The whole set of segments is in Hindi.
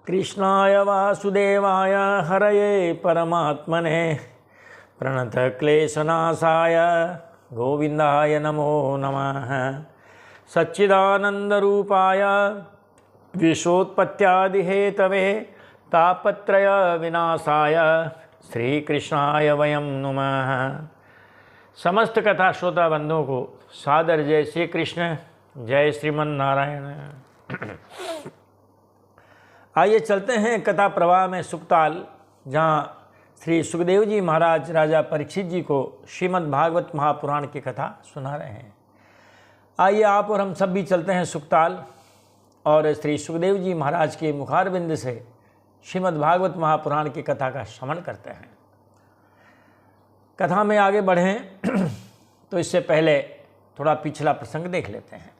कृष्णाय वासुदेवाय हरये परमात्मने प्रणतक्लेशनाशाय गोविन्दाय नमो नमः। सच्चिदानन्दरूपाय विश्वोत्पत्त्यादिहेतवे तापत्रय विनाशाय श्रीकृष्णाय वयं नमः। समस्त कथा श्रोता बंधुओं को सादर जय श्री कृष्ण, जय श्रीमन नारायण। आइए चलते हैं कथा प्रवाह में सुकताल, जहाँ श्री सुखदेव जी महाराज राजा परीक्षित जी को श्रीमद् भागवत महापुराण की कथा सुना रहे हैं। आइए आप और हम सब भी चलते हैं सुकताल और श्री सुखदेव जी महाराज के मुखारबिंद से श्रीमद् भागवत महापुराण की कथा का श्रवण करते हैं। कथा में आगे बढ़ें तो इससे पहले थोड़ा पिछला प्रसंग देख लेते हैं।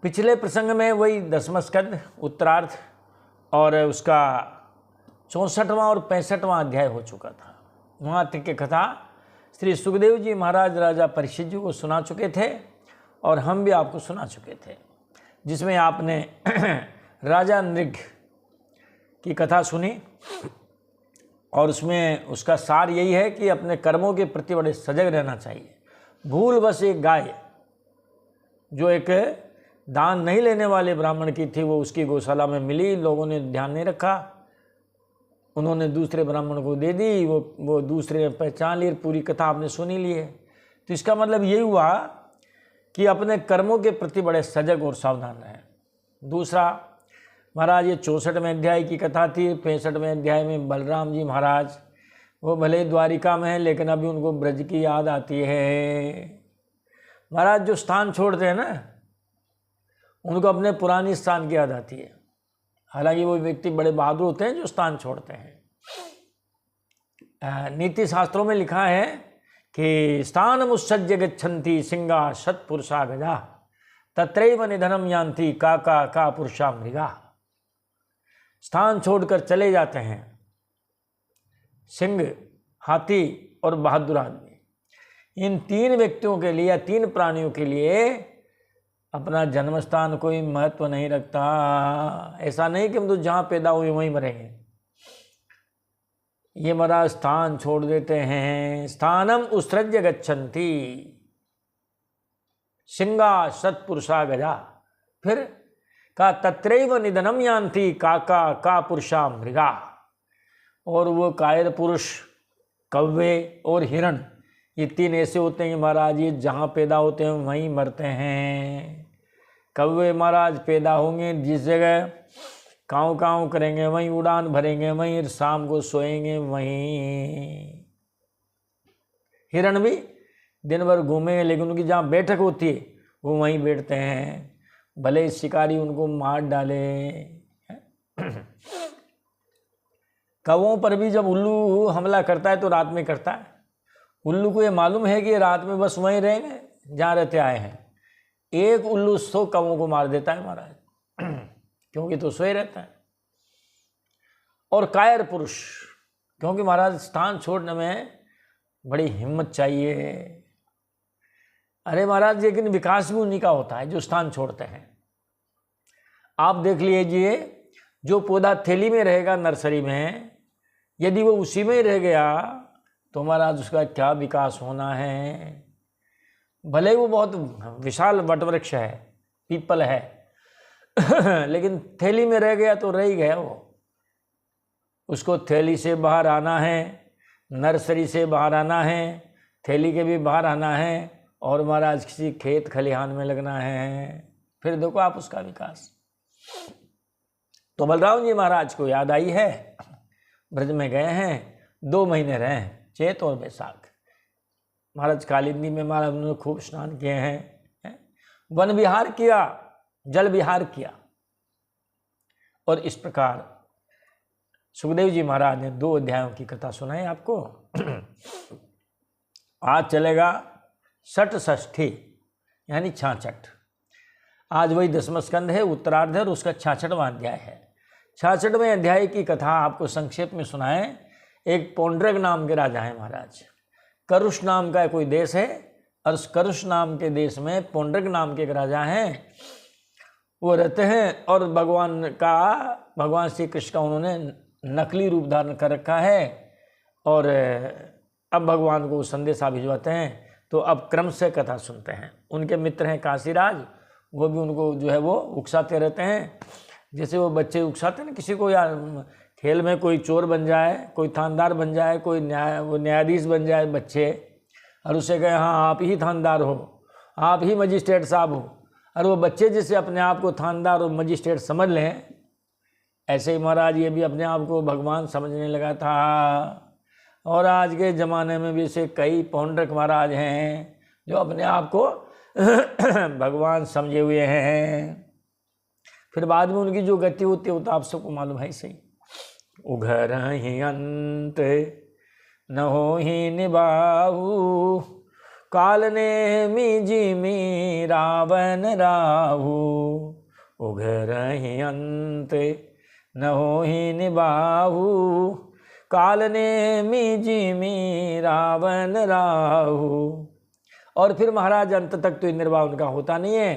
पिछले प्रसंग में वही 10वां स्कंद उत्तरार्ध और उसका 64वां और 65वां अध्याय हो चुका था। वहाँ तक की कथा श्री सुखदेव जी महाराज राजा परीक्षित जी को सुना चुके थे और हम भी आपको सुना चुके थे, जिसमें आपने राजा नृग की कथा सुनी और उसमें उसका सार यही है कि अपने कर्मों के प्रति बड़े सजग रहना चाहिए। भूलवश एक गाय जो एक दान नहीं लेने वाले ब्राह्मण की थी, वो उसकी गौशाला में मिली, लोगों ने ध्यान नहीं रखा, उन्होंने दूसरे ब्राह्मण को दे दी, वो दूसरे ने पहचान ली। पूरी कथा आपने सुनी ली है। तो इसका मतलब यही हुआ कि अपने कर्मों के प्रति बड़े सजग और सावधान रहें। दूसरा महाराज, ये 64वें अध्याय की कथा थी। 65वें अध्याय में बलराम जी महाराज वो भले द्वारिका में हैं, लेकिन अभी उनको ब्रज की याद आती है। महाराज जो स्थान छोड़ते हैं ना, उनको अपने पुरानी स्थान की याद आती है। हालांकि वो व्यक्ति बड़े बहादुर होते हैं जो स्थान छोड़ते हैं। नीति शास्त्रों में लिखा है कि स्थानम उत्सज्य गच्छन्ति सिंगा सत्पुरुषा गजा तत्रैव निधनम यान्ति काका का पुरुषा मृगा। स्थान छोड़कर चले जाते हैं सिंह, हाथी और बहादुर आदमी। इन तीन व्यक्तियों के लिए या तीन प्राणियों के लिए अपना जन्म स्थान कोई महत्व नहीं रखता। ऐसा नहीं कि हम तो जहाँ पैदा हुए वहीं मरेंगे। ये मेरा स्थान छोड़ देते हैं। स्थानम उत्सृज्य गच्छन्ति सिंगा सत्पुरुषा गजा। फिर का तत्रैव निधनम यान्ति काका का पुरुषा मृगा। और वो कायर पुरुष, कौवे और हिरण, ये तीन ऐसे होते हैं महाराज, ये जहाँ पैदा होते हैं वहीं मरते हैं। कौवे महाराज पैदा होंगे जिस जगह, काँव काँव करेंगे वहीं उड़ान भरेंगे, वहीं शाम को सोएंगे वहीं। हिरण भी दिन भर घूमेंगे, लेकिन उनकी जहाँ बैठक होती है वो वहीं बैठते हैं, भले शिकारी उनको मार डाले। कौवों पर भी जब उल्लू हमला करता है तो रात में करता है। उल्लू को ये मालूम है कि रात में बस वहीं रहेंगे जहाँ रहते आए हैं। एक उल्लू 100 कौवों को मार देता है महाराज, क्योंकि तो सोए रहता है। और कायर पुरुष, क्योंकि महाराज स्थान छोड़ने में बड़ी हिम्मत चाहिए। अरे महाराज, लेकिन विकास भी उन्हीं का होता है जो स्थान छोड़ते हैं। आप देख लीजिए, जो पौधा थैली में रहेगा नर्सरी में, यदि वो उसी में ही रह गया तो महाराज उसका क्या विकास होना है। भले वो बहुत विशाल वटवृक्ष है, पीपल है लेकिन थैली में रह गया तो रह ही गया वो। उसको थैली से बाहर आना है, नर्सरी से बाहर आना है, थैली के भी बाहर आना है, और महाराज किसी खेत खलिहान में लगना है। फिर देखो आप उसका विकास। तो बलराम जी महाराज को याद आई है, ब्रज में गए हैं, 2 महीने रहे हैं, चैत और बैसाख। महाराज कालिंदी में महाराज उन्होंने खूब स्नान किए हैं, वन विहार किया, जल विहार किया। और इस प्रकार सुखदेव जी महाराज ने 2 अध्यायों की कथा सुनाई आपको। आज चलेगा षठ षष्ठी यानी 66। आज वही 10वां स्कंद है, उत्तरार्ध है, और उसका 66वां अध्याय है। 66वें अध्याय की कथा आपको संक्षेप में सुनाए। एक पौंड्रक नाम के राजा हैं महाराज। करुष नाम का कोई देश है, और उस करुष नाम के देश में पौंड्रक नाम के एक राजा हैं। वो रहते हैं और भगवान का भगवान श्री कृष्ण का उन्होंने नकली रूप धारण कर रखा है और अब भगवान को संदेशा भिजवाते हैं। तो अब क्रम से कथा सुनते हैं। उनके मित्र हैं काशीराज, वो भी उनको जो है वो उकसाते रहते हैं। जैसे वो बच्चे उकसाते हैं ना किसी को, यार खेल में कोई चोर बन जाए, कोई थानेदार बन जाए, कोई न्यायाधीश बन जाए बच्चे, और उसे कहे हाँ आप ही थानेदार हो, आप ही मजिस्ट्रेट साहब हो, और वो बच्चे जैसे अपने आप को थानेदार और मजिस्ट्रेट समझ लें, ऐसे ही महाराज ये भी अपने आप को भगवान समझने लगा था। और आज के ज़माने में भी ऐसे कई पौंड्रक महाराज हैं जो अपने आप को भगवान समझे हुए हैं। फिर बाद में उनकी जो गति होती है वो तो आप सबको मालूम है सही। उघर ही अंत न हो ही निभाऊ, काल ने मीजी मी रावण राहू। उघर ही अंत न हो ही निभाऊ, काल ने मीजी मी रावण राहू। और फिर महाराज अंत तक तो निर्वाह उनका होता नहीं है,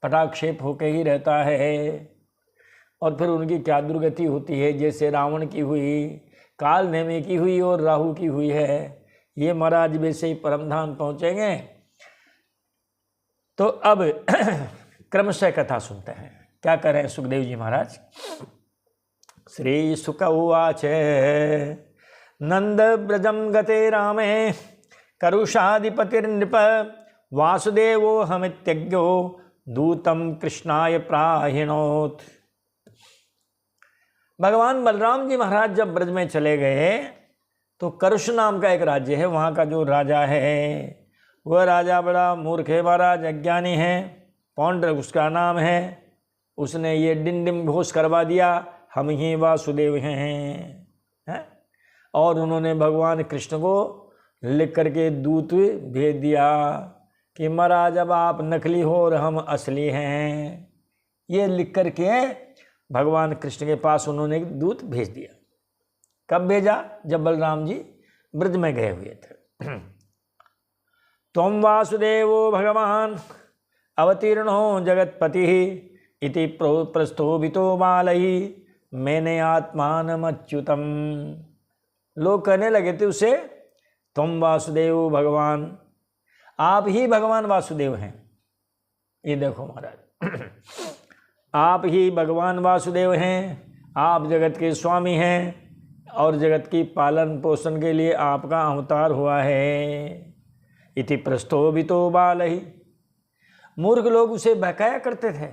पटाक्षेप होके ही रहता है। और फिर उनकी क्या दुर्गति होती है, जैसे रावण की हुई, काल नेमी की हुई और राहु की हुई है। ये महाराज वैसे ही परमधाम पहुँचेंगे। तो अब क्रमशः कथा सुनते हैं। क्या करें सुखदेव जी महाराज। श्री सुक उवाच नंद ब्रजम गते रामे करुषाधिपतिर्नृप, वासुदेवो हमित्यज्ञो दूतम कृष्णाय प्राहिणोत। भगवान बलराम जी महाराज जब ब्रज में चले गए तो करुष नाम का एक राज्य है, वहाँ का जो राजा है वह राजा बड़ा मूर्ख है महाराज, अज्ञानी है। पौंड्रक उसका नाम है। उसने ये डिंडिम घोष करवा दिया हम ही वासुदेव हैं। और उन्होंने भगवान कृष्ण को लिख करके दूत भेज दिया कि महाराज अब आप नकली हो और हम असली हैं। ये लिख करके भगवान कृष्ण के पास उन्होंने दूत भेज दिया। कब भेजा? जब बलराम जी ब्रज में गए हुए थे। त्वं वासुदेवो भगवान अवतीर्णो जगतपति इति प्रस्थोभितो बालहि मैंने आत्मानमच्युतम। लोग कहने लगे थे उसे तुम वासुदेव भगवान, आप ही भगवान वासुदेव हैं। ये देखो महाराज, आप ही भगवान वासुदेव हैं, आप जगत के स्वामी हैं और जगत की पालन पोषण के लिए आपका अवतार हुआ है। इति प्रस्थोभितो बालहि। मूर्ख लोग उसे बहकाया करते थे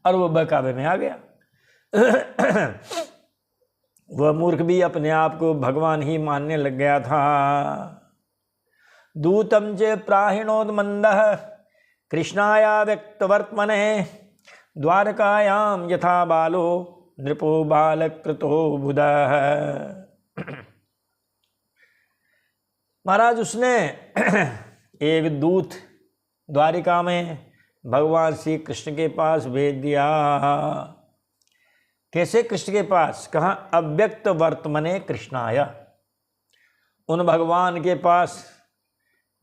और वो बहकावे में आ गया। वह मूर्ख भी अपने आप को भगवान ही मानने लग गया था। दूतम च प्राहिणोन्मन्दः कृष्णाया व्यक्तवर्त्मने द्वारकायां यथा बालो नृपो बालकृतो बुधः। महाराज उसने एक दूत द्वारिका में भगवान श्री कृष्ण के पास भेज दिया। कैसे कृष्ण के पास? कहाँ? अव्यक्त वर्तमने कृष्णाय। उन भगवान के पास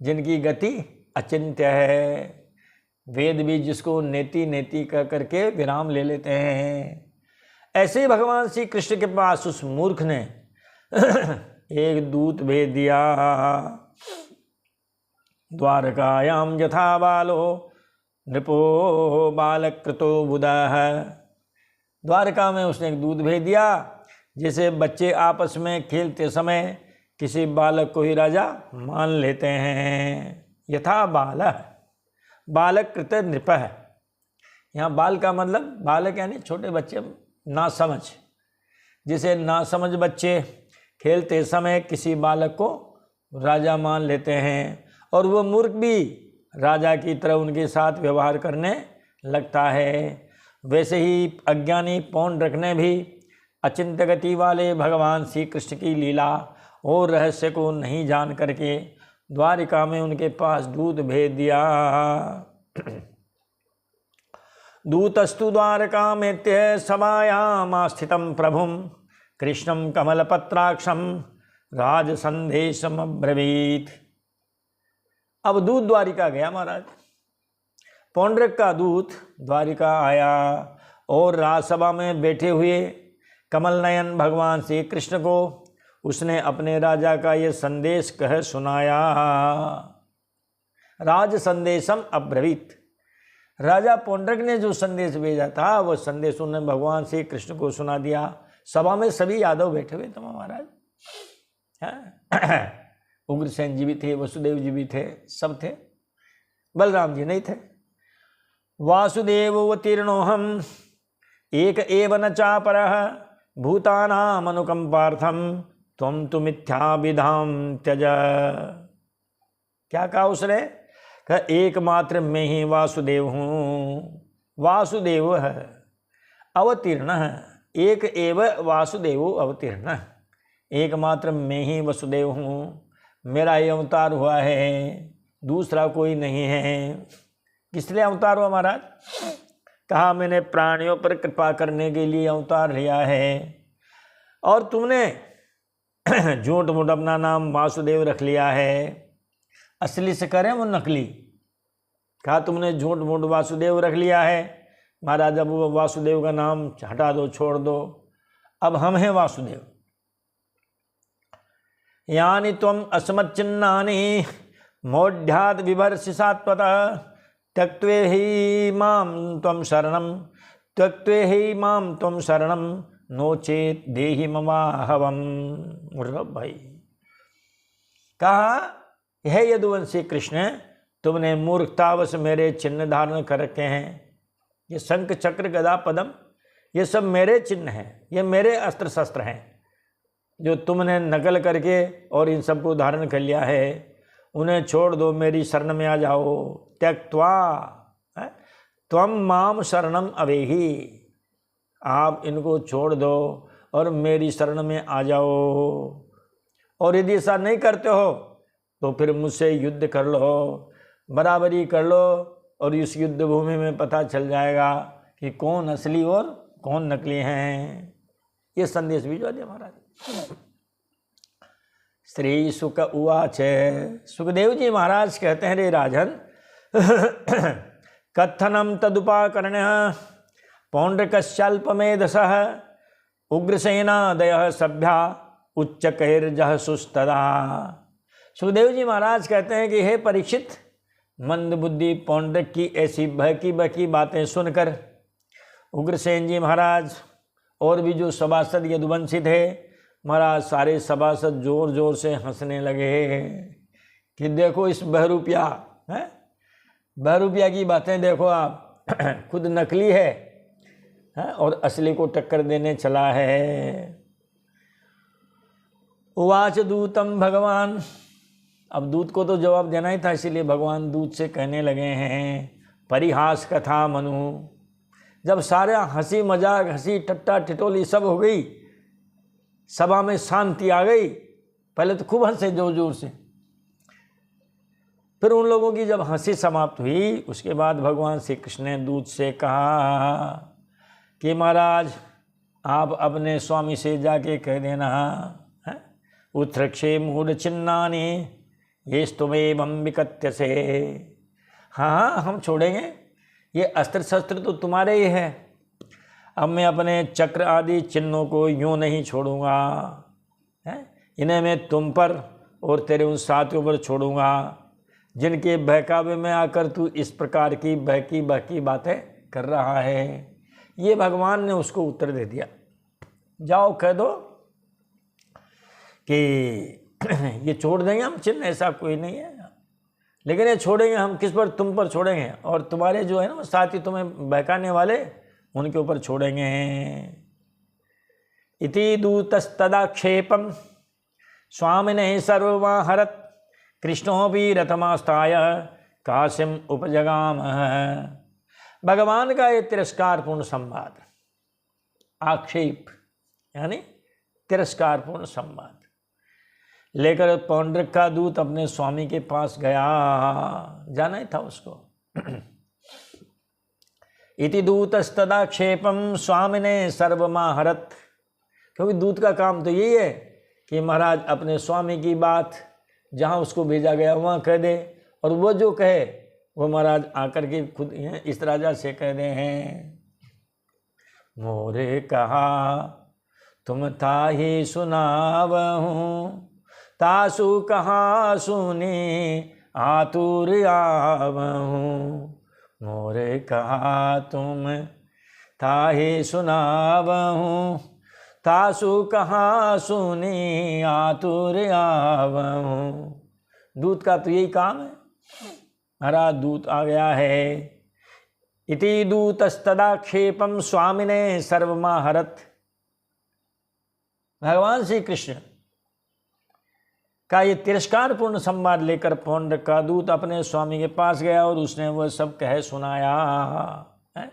जिनकी गति अचिंत्य है। वेद भी जिसको नेति नेति कह करके विराम ले लेते हैं, ऐसे ही भगवान श्री कृष्ण के पास उस मूर्ख ने एक दूत भेज दिया। द्वारकायाम यथा बालो नृपो बालकृतो बुधः। द्वारका में उसने एक दूत भेज दिया, जैसे बच्चे आपस में खेलते समय किसी बालक को ही राजा मान लेते हैं। यथा बालः, बालक कृत नृप है। यहाँ बाल का मतलब बालक यानी छोटे बच्चे, ना समझ। जैसे ना समझ बच्चे खेलते समय किसी बालक को राजा मान लेते हैं और वो मूर्ख भी राजा की तरह उनके साथ व्यवहार करने लगता है, वैसे ही अज्ञानी पौंड्रक ने भी अचिंत्य गति वाले भगवान श्री कृष्ण की लीला और रहस्य को नहीं जान करके द्वारिका में उनके पास दूत भेज दिया। दूतस्तु द्वारकामेत्य सभायां स्थितं प्रभुं कृष्णं कमलपत्राक्षं राजसंदेशम अब्रवीत। अब दूत द्वारिका गया महाराज। पौंड्रक का दूत द्वारिका आया और राजसभा में बैठे हुए कमल नयन भगवान श्री कृष्ण को उसने अपने राजा का ये संदेश कह सुनाया। राज संदेशम अब्रवीत, राजा पौंड्रक ने जो संदेश भेजा था वो संदेश उन्होंने भगवान श्री कृष्ण को सुना दिया। सभा में सभी यादव बैठे हुए थे महाराज, उग्रसेन जी भी थे, वसुदेव जी भी थे, सब थे, बलराम जी नहीं थे। वासुदेव अवतीर्णोहम एक एव न चापरः भूतानाम अनुकंपार्थम त्वं तु मिथ्या विधाम त्यज। क्या कहा उसने? कहा एकमात्र मैं ही वासुदेव हूँ, वासुदेव है अवतीर्ण है, एक एव वासुदेव अवतीर्ण, एकमात्र मैं ही वसुदेव हूँ, मेरा ये अवतार हुआ है, दूसरा कोई नहीं है। किस लिए अवतार हुआ महाराज? कहा मैंने प्राणियों पर कृपा करने के लिए अवतार लिया है, और तुमने झूठ मूठ अपना नाम वासुदेव रख लिया है, असली से करें वो नकली। कहा तुमने झूठ मूठ वासुदेव रख लिया है, महाराज अब वो वासुदेव का नाम हटा दो, छोड़ दो, अब हम हैं वासुदेव। यानी तुम अस्मच्चिन्नानि मौढ़्याद विभर्षिसात्वतः त्यक्त्वे ही माम त्वं शरणम, त्यक्त्वे ही माम त्वं शरणम नो चेत देहि ममाहवम। भाई कहा यह यदुवंशी कृष्ण, तुमने मूर्खतावश मेरे चिन्ह धारण कर रखे हैं, ये शंख चक्र गदा पद्म ये सब मेरे चिन्ह हैं, ये मेरे अस्त्र शस्त्र हैं, जो तुमने नकल करके और इन सबको धारण कर लिया है, उन्हें छोड़ दो, मेरी शरण में आ जाओ। त्यक्त्वा त्वं माम शरणम अवेहि, आप इनको छोड़ दो और मेरी शरण में आ जाओ, और यदि ऐसा नहीं करते हो तो फिर मुझसे युद्ध कर लो, बराबरी कर लो, और इस युद्ध भूमि में पता चल जाएगा कि कौन असली और कौन नकली हैं। ये संदेश भिजवा दिया महाराज। श्री सुक उवाच, सुखदेव जी महाराज कहते हैं रे राजन, कथनम तदुपाकर्ण पौंड्रकश्चाल्पमेधसः उग्रसेनादयः सभ्या उच्चकैर्जः सुस्तदा। सुखदेव जी महाराज कहते हैं कि हे परीक्षित, मंदबुद्धि पौंड्रक की ऐसी बहकी बहकी बातें सुनकर उग्रसेन जी महाराज और भी जो सभासद यदुवंशी थे महाराज, सारे सभासद जोर जोर से हंसने लगे कि देखो इस बहरूपिया है, बहरूपिया की बातें देखो आप, खुद नकली है और असली को टक्कर देने चला है। उवाच दूतम भगवान, अब दूत को तो जवाब देना ही था, इसीलिए भगवान दूत से कहने लगे हैं, परिहास कथा मनु। जब सारे हंसी मजाक, हंसी टट्टा टिटोली सब हो गई, सभा में शांति आ गई, पहले तो खूब हंसे जोर जोर से, फिर उन लोगों की जब हंसी समाप्त हुई, उसके बाद भगवान श्री कृष्ण ने दूत से कहा कि महाराज आप अपने स्वामी से जाके कह देना, उत्थ्रक्षे मूढ़ चिन्नानि ये स्तुमेवं विकत्य से। हाँ हम छोड़ेंगे, ये अस्त्र शस्त्र तो तुम्हारे ही है, अब मैं अपने चक्र आदि चिन्हों को यूँ नहीं छोड़ूंगा, इन्हें मैं तुम पर और तेरे उन साथियों पर छोड़ूंगा जिनके बहकावे में आकर तू इस प्रकार की बहकी बहकी बातें कर रहा है। ये भगवान ने उसको उत्तर दे दिया, जाओ कह दो कि ये छोड़ देंगे हम चिन्ह, ऐसा कोई नहीं है, लेकिन ये छोड़ेंगे हम किस पर? तुम पर छोड़ेंगे, और तुम्हारे जो है ना साथी तुम्हें बहकाने वाले उनके ऊपर छोड़ेंगे। इति दूतस्तदाक्षेपम स्वामिने सर्वमाहरत कृष्णोऽपि रथमास्थाय काशीम उपजगाम। भगवान का ये तिरस्कारपूर्ण संवाद, आक्षेप यानी तिरस्कारपूर्ण संवाद लेकर पौंड्रक का दूत अपने स्वामी के पास गया, जाना ही था उसको। इति दूतस्तदाक्षेपम स्वामिने सर्वमाहरत, क्योंकि दूत का काम तो यही है कि महाराज अपने स्वामी की बात जहाँ उसको भेजा गया वहाँ कह दे, और वो जो कहे वो महाराज आकर के खुद इस राजा से कह दे हैं। मोरे कहा तुम ताहि सुनावहूँ, तासु कहाँ सुने आतुर आवहूँ। मोरे कहा तुम ताहि सुनावहूँ, तासु कहाँ सुने आतुर आवहूँ। दूत का तो यही काम है। महाराज दूत आ गया है। इति दूतस्तदाक्षेपम स्वामिने सर्वमाहरत। भगवान श्री कृष्ण का ये तिरस्कारपूर्ण संवाद लेकर पौंड्रक का दूत अपने स्वामी के पास गया और उसने वह सब कह सुनाया है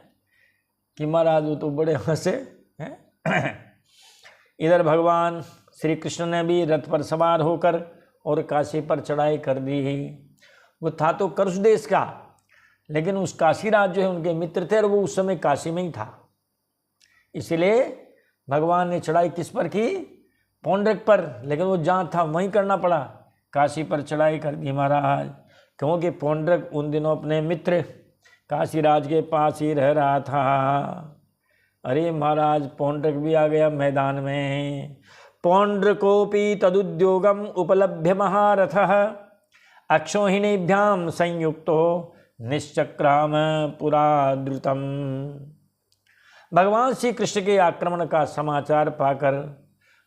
कि महाराज वो तो बड़े हंसे हैं। इधर भगवान श्री कृष्ण ने भी रथ पर सवार होकर और काशी पर चढ़ाई कर दी। वो था तो कर्ष देश का, लेकिन उस काशीराज जो है उनके मित्र थे और वो उस समय काशी में ही था। इसलिए भगवान ने चढ़ाई किस पर की? पौंड्रक पर, लेकिन वो जहाँ था वहीं करना पड़ा। काशी पर चढ़ाई कर दी महाराज, क्योंकि पौंड्रक उन दिनों अपने मित्र काशीराज के पास ही रह रहा था। अरे महाराज पौंड्रक भी आ गया मैदान में। पौंड्रकोपि तदुद्योगम उपलभ्य महारथः, अक्षोहिणीभ्याम संयुक्तो निश्चक्राम पुरा द्रुतम। भगवान श्री कृष्ण के आक्रमण का समाचार पाकर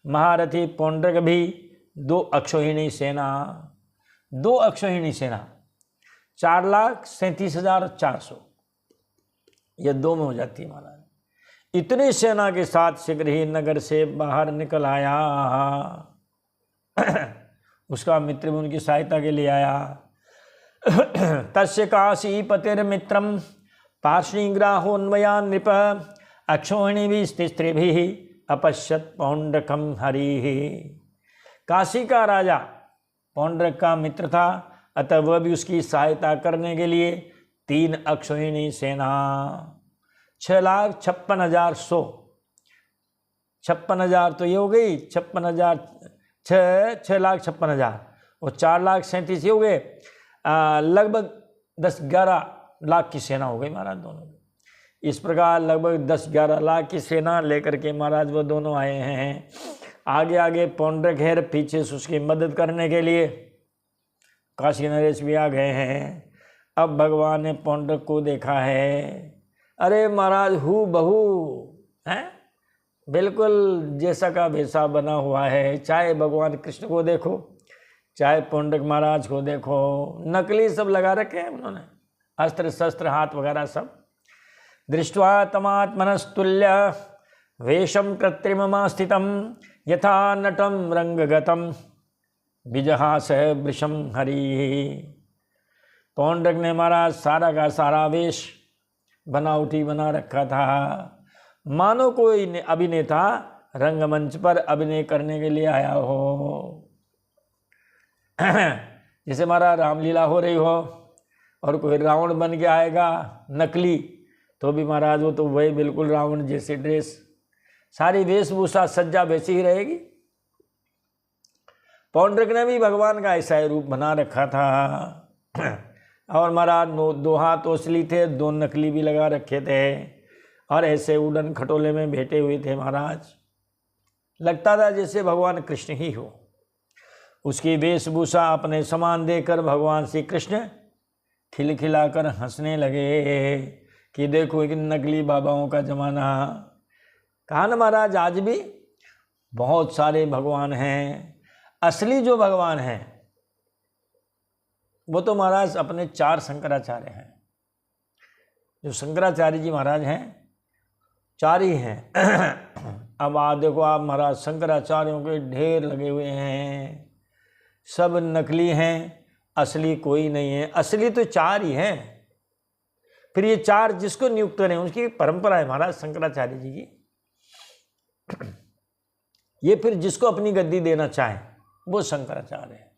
महारथी पौंड्रक भी दो अक्षोहिणी सेना 4,37,400 यह दो में हो जाती है महाराज। इतनी सेना के साथ शीघ्र ही नगर से बाहर निकल आया। उसका मित्र भी उनकी सहायता के लिए आया। तस्य काशीपतिर्मित्रं पार्ष्णिग्राहोन्वया नृप, अक्षोहिणी भी स्त्रीभिः अपश्यत पौंड्रकम हरिः। काशी का राजा पौंड्रक का मित्र था, अतः वह भी उसकी सहायता करने के लिए 3 अक्षोहिणी सेना 6,56,100 56,000 तो ये हो गई, 56,000 6,56,000 और 4,37,000 ये हो गए, लगभग 10-11 लाख की सेना हो गई महाराज दोनों। इस प्रकार लगभग 10-11 लाख की सेना लेकर के महाराज वो दोनों आए हैं। आगे आगे पौंड्रक है, पीछे से उसकी मदद करने के लिए काशी नरेश भी आ गए हैं। अब भगवान ने पौंड्रक को देखा है। अरे महाराज हू बहू हैं, बिल्कुल जैसा का वैसा बना हुआ है। चाहे भगवान कृष्ण को देखो, चाहे पौंड्रक महाराज को देखो, नकली सब लगा रखे हैं उन्होंने, अस्त्र शस्त्र हाथ वगैरह सब। दृष्ट्वा तमात्मनस्तुल्य वेशम कृत्रिममास्थितम यथा नटम रंगगतम विजहास वृषम हरि। पौंड्रक ने महाराज सारा का सारा वेश बनावटी बना रखा था, मानो कोई अभिनेता रंगमंच पर अभिनय करने के लिए आया हो। जैसे महाराज रामलीला हो रही हो और कोई रावण बन के आएगा नकली, तो भी महाराज वो तो वही बिल्कुल रावण जैसी ड्रेस, सारी वेशभूषा सज्जा वैसी ही रहेगी। पौंड्रक ने भी भगवान का ऐसा ही रूप बना रखा था। और महाराज 2 हाथ ओसली थे, 2 नकली भी लगा रखे थे और ऐसे उड़न खटोले में बैठे हुए थे महाराज। लगता था जैसे भगवान कृष्ण ही हो। उसकी वेशभूषा अपने समान देकर भगवान श्री कृष्ण खिलखिलाकर हंसने लगे कि देखो एक नकली बाबाओं का जमाना। कहा ना महाराज, आज भी बहुत सारे भगवान हैं। असली जो भगवान हैं वो तो महाराज अपने 4 शंकराचार्य हैं। जो शंकराचार्य जी महाराज हैं 4 ही हैं। अब आप देखो आप महाराज शंकराचार्यों के ढेर लगे हुए हैं, सब नकली हैं, असली कोई नहीं है। असली तो 4 ही हैं। फिर ये 4 जिसको नियुक्त करें उनकी परंपरा है महाराज शंकराचार्य जी की। ये फिर जिसको अपनी गद्दी देना चाहे वो शंकराचार्य है।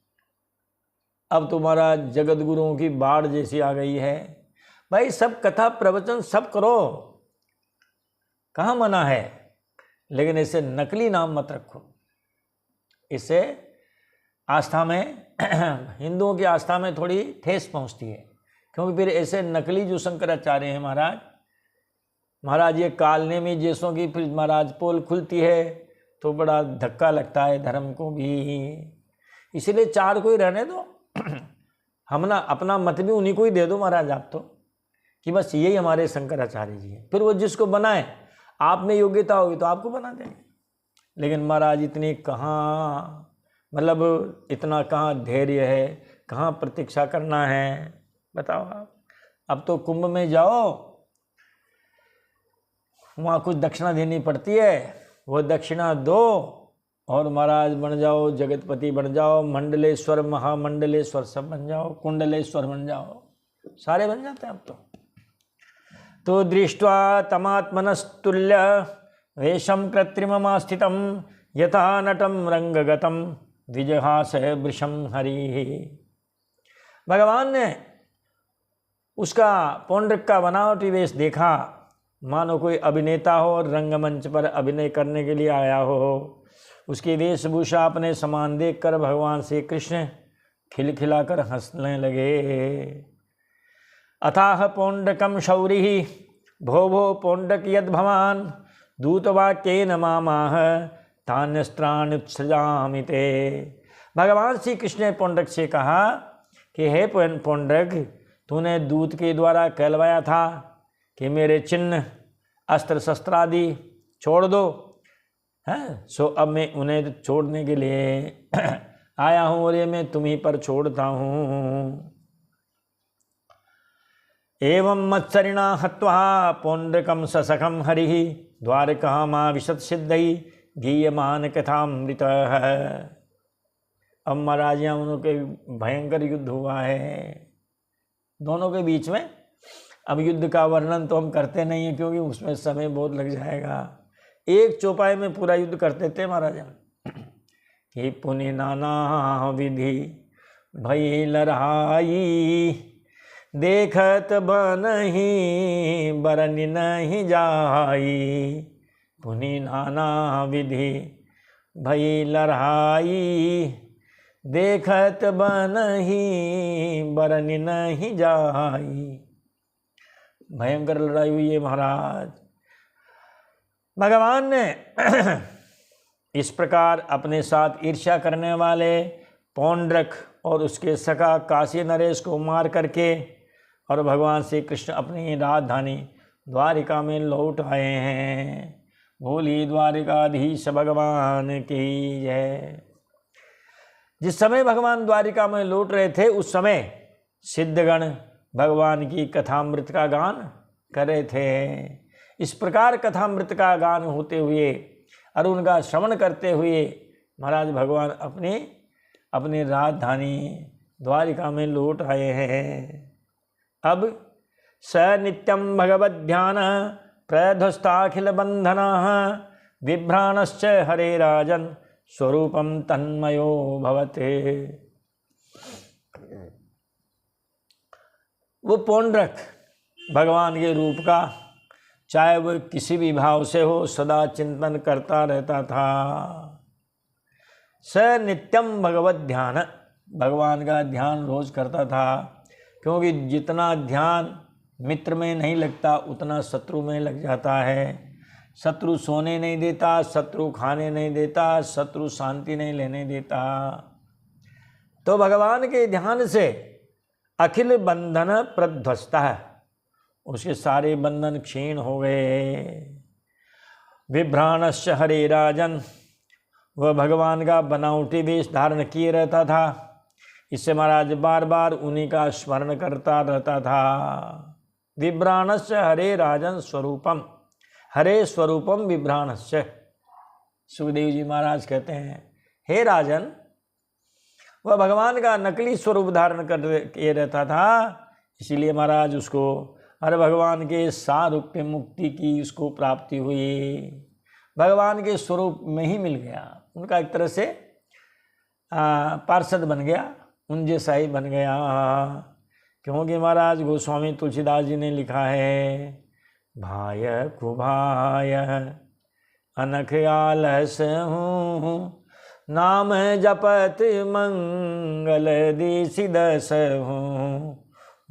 अब तो महाराज जगत गुरुओं की बाढ़ जैसी आ गई है। भाई सब कथा प्रवचन सब करो, कहाँ मना है, लेकिन इसे नकली नाम मत रखो। इससे आस्था में हिंदुओं की आस्था में थोड़ी ठेस पहुंचती है, क्योंकि फिर ऐसे नकली जो शंकराचार्य हैं महाराज, महाराज ये कालने में जैसों की फिर महाराज पोल खुलती है तो बड़ा धक्का लगता है धर्म को भी, इसलिए चार कोई रहने दो। हम ना अपना मत भी उन्हीं को ही दे दो महाराज आप तो, कि बस यही हमारे शंकराचार्य जी हैं, फिर वो जिसको बनाए, आप में योग्यता होगी तो आपको बना देंगे। लेकिन महाराज इतनी कहाँ, मतलब इतना कहाँ धैर्य है, कहाँ प्रतीक्षा करना है, बताओ आप। अब तो कुंभ में जाओ, वहाँ कुछ दक्षिणा देनी पड़ती है, वो दक्षिणा दो और महाराज बन जाओ, जगतपति बन जाओ, मंडलेश्वर महामंडलेश्वर सब बन जाओ, कुंडलेश्वर बन जाओ, सारे बन जाते हैं अब तो दृष्ट्वा तमात्मनस्तुल्य वेशम कृत्रिममास्थितम यथा नटम रंगगतम द्विजहास वृषम हरि। भगवान ने उसका पौंड्रक का बनावटी वेश देखा, मानो कोई अभिनेता हो और रंगमंच पर अभिनय करने के लिए आया हो। उसकी वेशभूषा अपने समान देखकर भगवान श्री कृष्ण खिलखिलाकर हंसने लगे। अथाह पौंड्रकम शौरिः भो भो पौंड्रक यद भवान दूतवाक्येन मामाह तान्यस्त्राण्युत्सृजामि ते। भगवान श्री कृष्ण ने पौंड्रक से कहा कि हे पौंड्रक, तूने दूत के द्वारा कहलवाया था कि मेरे चिन्ह अस्त्र शस्त्र आदि छोड़ दो, हैं, सो अब मैं उन्हें छोड़ने के लिए आया हूँ और ये मैं तुम्हीं पर छोड़ता हूँ। एवं मत्सरिणा हत्वा पौंड्रकम ससखम हरिः द्वारकामाविशत् सिद्धैः गीयमान कथामृत। अब महाराज यहाँ उनके भयंकर युद्ध हुआ है दोनों के बीच में। अब युद्ध का वर्णन तो हम करते नहीं हैं क्योंकि उसमें समय बहुत लग जाएगा। एक चौपाई में पूरा युद्ध करते थे महाराज कि पुनि नाना विधि भई लड़ाई देखत बनहि बरनि नहीं जाई। पुनि नाना विधि भई लड़ाई देखत बनहि बरनि नहीं जाई। भयंकर लड़ाई हुई है महाराज। भगवान ने इस प्रकार अपने साथ ईर्ष्या करने वाले पौंड्रक और उसके सखा काशी नरेश को मार करके और भगवान श्री कृष्ण अपनी राजधानी द्वारिका में लौट आए हैं। बोली द्वारिकाधीश भगवान की जय। जिस समय भगवान द्वारिका में लौट रहे थे उस समय सिद्धगण भगवान की कथामृत का गान कर रहे थे। इस प्रकार कथामृत का गान होते हुए और उनका श्रवण करते हुए महाराज भगवान अपने राजधानी द्वारिका में लौट आए हैं। अब स नित्यं भगवद ध्यान प्रध्वस्ताखिल बंधना बिभ्राणश्च हरे राजन स्वरूपम तन्मयो भवते। वो पौंड्रक भगवान के रूप का चाहे वो किसी भी भाव से हो सदा चिंतन करता रहता था। स नित्यम भगवत ध्यान, भगवान का ध्यान रोज करता था, क्योंकि जितना ध्यान मित्र में नहीं लगता उतना शत्रु में लग जाता है। शत्रु सोने नहीं देता, शत्रु खाने नहीं देता, शत्रु शांति नहीं लेने देता। तो भगवान के ध्यान से अखिल बंधन प्रध्वस्त है, उसके सारे बंधन क्षीण हो गए। विभ्राणश्च हरे राजन, वह भगवान का बनावटी वेश धारण किए रहता था, इससे महाराज बार बार उन्हीं का स्मरण करता रहता था। विभ्राणश्च हरे राजन स्वरूपम, हरे स्वरूपम विभ्राणश्च। सुखदेव जी महाराज कहते हैं हे राजन, वह भगवान का नकली स्वरूप धारण कर किए रहता था, इसीलिए महाराज उसको हर भगवान के सारूप्य मुक्ति की उसको प्राप्ति हुई। भगवान के स्वरूप में ही मिल गया, उनका एक तरह से पार्षद बन गया, उन जैसा ही बन गया। क्योंकि महाराज गोस्वामी तुलसीदास जी ने लिखा है भाय कुभाय अनख आलस हूँ, नाम जपत मंगल दिसि दस हूँ।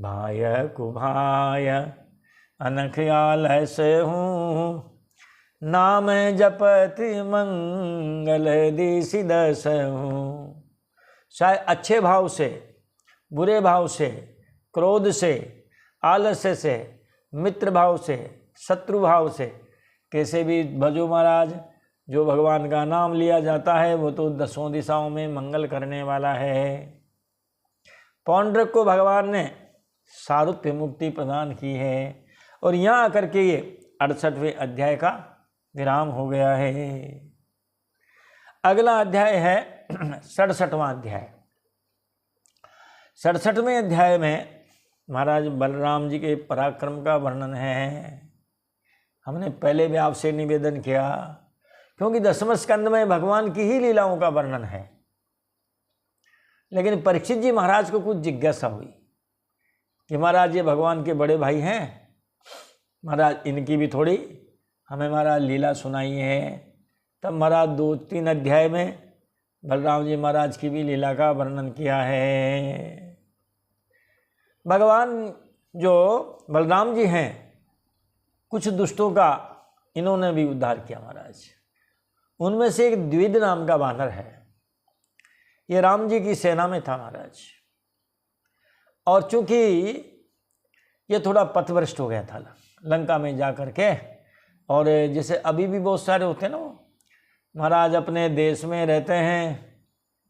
भाय कुभाय अनख आलय से हूँ, नाम जपति मंगल दिसि दसहूँ। शायद अच्छे भाव से, बुरे भाव से, क्रोध से, आलस्य से, मित्र भाव से, शत्रु भाव से, कैसे भी भजो महाराज। जो भगवान का नाम लिया जाता है वो तो दसों दिशाओं में मंगल करने वाला है। पौंड्रक को भगवान ने सारूप्य मुक्ति प्रदान की है। और यहाँ आकर के ये 68वें अध्याय का विराम हो गया है। अगला अध्याय है 67वां अध्याय। 67वें अध्याय में महाराज बलराम जी के पराक्रम का वर्णन है। हमने पहले भी आपसे निवेदन किया, क्योंकि 10वें स्कंद में भगवान की ही लीलाओं का वर्णन है। लेकिन परीक्षित जी महाराज को कुछ जिज्ञासा हुई कि महाराज ये भगवान के बड़े भाई हैं, महाराज इनकी भी थोड़ी हमें महाराज लीला सुनाई है। तब महाराज 2-3 अध्याय में बलराम जी महाराज की भी लीला का वर्णन किया है। भगवान जो बलराम जी हैं, कुछ दुष्टों का इन्होंने भी उद्धार किया महाराज। उनमें से एक द्विविद नाम का वानर है, ये राम जी की सेना में था महाराज। और चूंकि ये थोड़ा पथभ्रष्ट हो गया था लंका में जा कर के, और जैसे अभी भी बहुत सारे होते हैं ना, वो महाराज अपने देश में रहते हैं,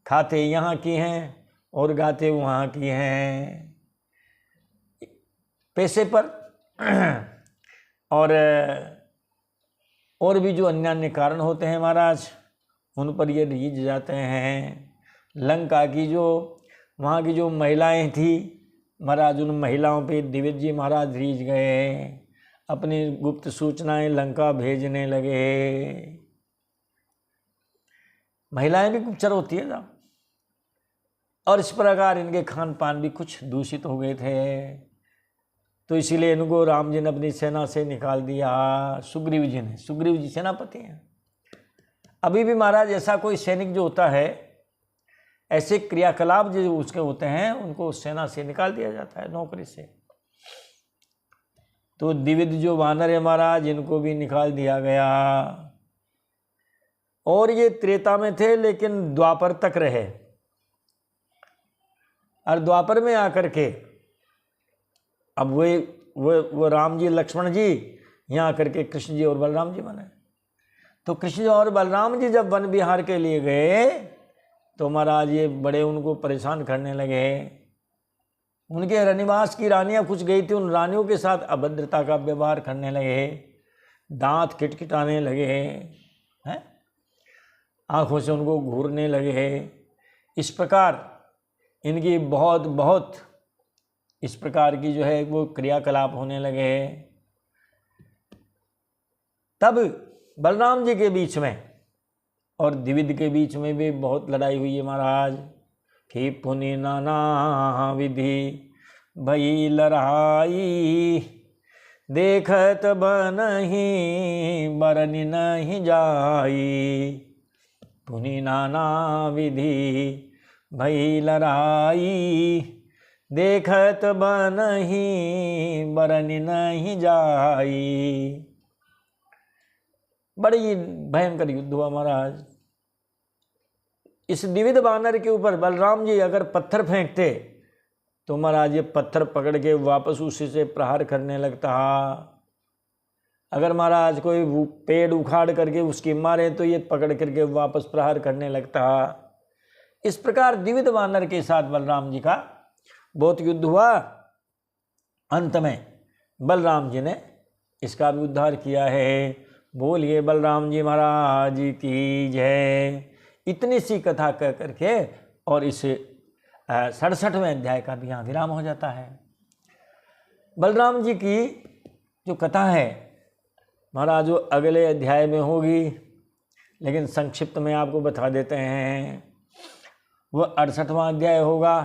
खाते यहाँ की हैं और गाते वहाँ की हैं, पैसे पर और भी जो अन्य अन्य कारण होते हैं महाराज, उन पर ये रीझ जाते हैं। लंका की जो वहाँ की जो महिलाएं थी महाराज, उन महिलाओं पे द्विविद जी महाराज रीझ गए, अपनी गुप्त सूचनाएं लंका भेजने लगे। महिलाएं भी गुप्तचर होती है ना, और इस प्रकार इनके खान पान भी कुछ दूषित हो गए थे। तो इसीलिए इनको राम जी ने अपनी सेना से निकाल दिया। सुग्रीव जी ने, सुग्रीव जी सेनापति हैं। अभी भी महाराज ऐसा कोई सैनिक जो होता है, ऐसे क्रियाकलाप जो उसके होते हैं, उनको सेना से निकाल दिया जाता है, नौकरी से। तो द्विविद जो वानर है महाराज, इनको भी निकाल दिया गया। और ये त्रेता में थे, लेकिन द्वापर तक रहे। और द्वापर में आकर के अब वो राम जी लक्ष्मण जी यहाँ आकर के कृष्ण जी और बलराम जी बने। तो कृष्ण जी और बलराम जी जब वन विहार के लिए गए तो महाराज ये बड़े उनको परेशान करने लगे। उनके रनिवास की रानियां कुछ गई थी, उन रानियों के साथ अभद्रता का व्यवहार करने लगे, दांत किटकिटाने लगे हैं, आंखों से उनको घूरने लगे। इस प्रकार इनकी बहुत इस प्रकार की जो है वो क्रियाकलाप होने लगे। तब बलराम जी के बीच में और द्विविद के बीच में भी बहुत लड़ाई हुई है महाराज। कि पुनि नाना विधि भई लड़ाई, देखत बनहि बरनि नहीं जाई। पुनि नाना विधि भई लड़ाई, देखत बनहि बरनि नहीं जाई। बड़ी भयंकर युद्ध हुआ महाराज। इस द्विविद वानर के ऊपर बलराम जी अगर पत्थर फेंकते तो महाराज ये पत्थर पकड़ के वापस उसी से प्रहार करने लगता। अगर महाराज कोई पेड़ उखाड़ करके उसकी मारे तो ये पकड़ करके वापस प्रहार करने लगता। इस प्रकार द्विविद वानर के साथ बलराम जी का बहुत युद्ध हुआ। अंत में बलराम जी ने इसका भी उद्धार किया है। बोलिए बलराम जी महाराज की जय। इतनी सी कथा कह करके और इस 67वें अध्याय का भी यहाँ विराम हो जाता है। बलराम जी की जो कथा है महाराज वो अगले अध्याय में होगी, लेकिन संक्षिप्त में आपको बता देते हैं। वो 68वां अध्याय होगा।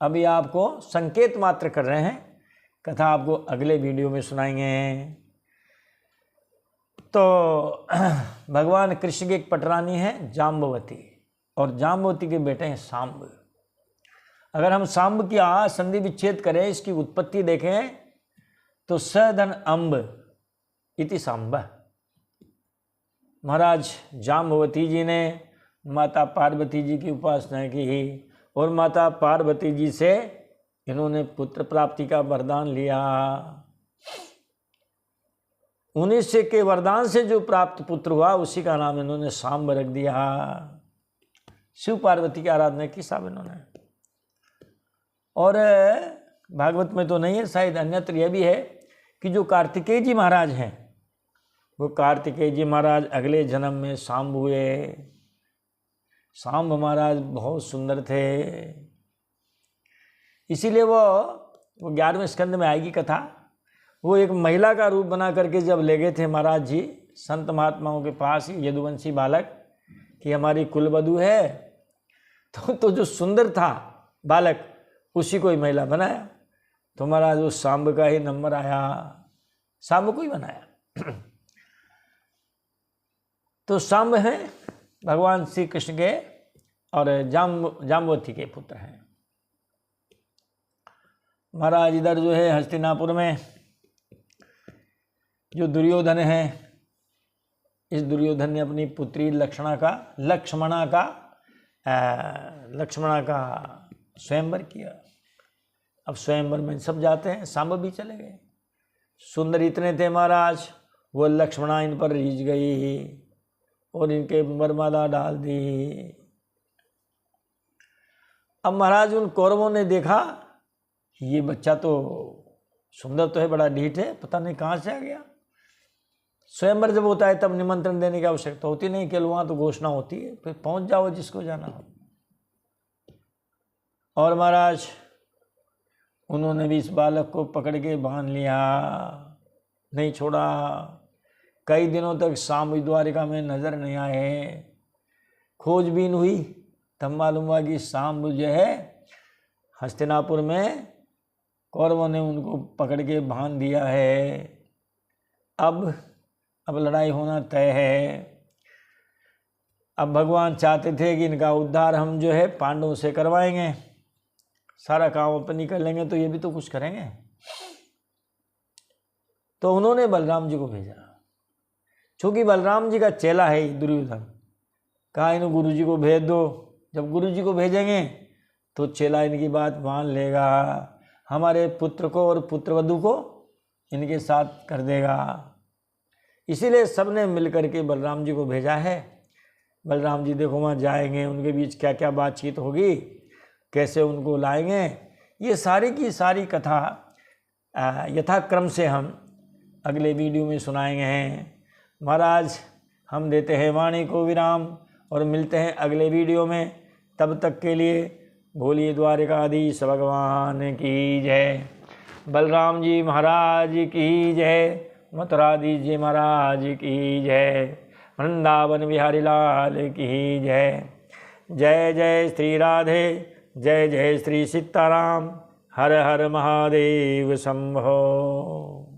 अभी आपको संकेत मात्र कर रहे हैं, कथा आपको अगले वीडियो में सुनाएंगे। तो भगवान कृष्ण की एक पटरानी है जाम्बवती, और जाम्बवती के बेटे हैं सांब। अगर हम सांब की संधि विच्छेद करें, इसकी उत्पत्ति देखें तो सधन अम्ब इति सांब। महाराज जाम्बवती जी ने माता पार्वती जी की उपासना की और माता पार्वती जी से इन्होंने पुत्र प्राप्ति का वरदान लिया। उन्हीं से के वरदान से जो प्राप्त पुत्र हुआ उसी का नाम इन्होंने सांब रख दिया। शिव पार्वती की आराधना की साहब इन्होंने। और भागवत में तो नहीं है, शायद अन्यत्र यह भी है कि जो कार्तिकेय जी महाराज हैं वो कार्तिकेय जी महाराज अगले जन्म में सांब हुए। सांब महाराज बहुत सुंदर थे, इसीलिए वो 11वें स्कंद में आएगी कथा। वो एक महिला का रूप बना करके जब ले गए थे महाराज जी संत महात्माओं के पास, यदुवंशी बालक कि हमारी कुलवधू है, तो जो सुंदर था बालक उसी को ही महिला बनाया। तो महाराज उस सांब का ही नंबर आया, सांब को ही बनाया। तो सांब हैं भगवान श्री कृष्ण के और जाम्बवती के पुत्र हैं। महाराज इधर जो है हस्तिनापुर में जो दुर्योधन है, इस दुर्योधन ने अपनी पुत्री लक्ष्मणा का स्वयंवर किया। अब स्वयंवर में सब जाते हैं, सांब भी चले गए। सुंदर इतने थे महाराज, वो लक्ष्मणा इन पर रीझ गई और इनके वरमाला डाल दी। अब महाराज उन कौरवों ने देखा ये बच्चा तो सुंदर तो है, बड़ा ढीठ है, पता नहीं कहाँ से आ गया। स्वयंवर जब होता है तब निमंत्रण देने की आवश्यकता होती नहीं, केवल वहाँ तो घोषणा होती है, फिर पहुँच जाओ जिसको जाना हो। और महाराज उन्होंने भी इस बालक को पकड़ के बांध लिया, नहीं छोड़ा। कई दिनों तक सांब द्वारिका में नजर नहीं आए। खोजबीन हुई तब मालूम हुआ कि सांब जो है हस्तिनापुर में कौरवों ने उनको पकड़ के बांध दिया है। अब लड़ाई होना तय है। अब भगवान चाहते थे कि इनका उद्धार हम जो है पांडवों से करवाएंगे, सारा काम अपन ही कर लेंगे, तो ये भी तो कुछ करेंगे। तो उन्होंने बलराम जी को भेजा, चूँकि बलराम जी का चेला है दुर्योधन। कहा इन्हें गुरु जी को भेज दो, जब गुरु जी को भेजेंगे तो चेला इनकी बात मान लेगा, हमारे पुत्र को और पुत्रवधू को इनके साथ कर देगा। इसीलिए सबने मिल करके बलराम जी को भेजा है। बलराम जी देखो वहाँ जाएंगे, उनके बीच क्या क्या बातचीत होगी, कैसे उनको लाएंगे, ये सारी की सारी कथा यथाक्रम से हम अगले वीडियो में सुनाएंगे हैं। महाराज हम देते हैं वाणी को विराम और मिलते हैं अगले वीडियो में। तब तक के लिए बोलिए द्वारिकाधीश भगवान की जय, बलराम जी महाराज की जय, मथुराधीश जी महाराज की जय, वृंदावन बिहारी लाल की जय। जय जय श्री राधे, जय जय श्री सीताराम, हर हर महादेव शंभो।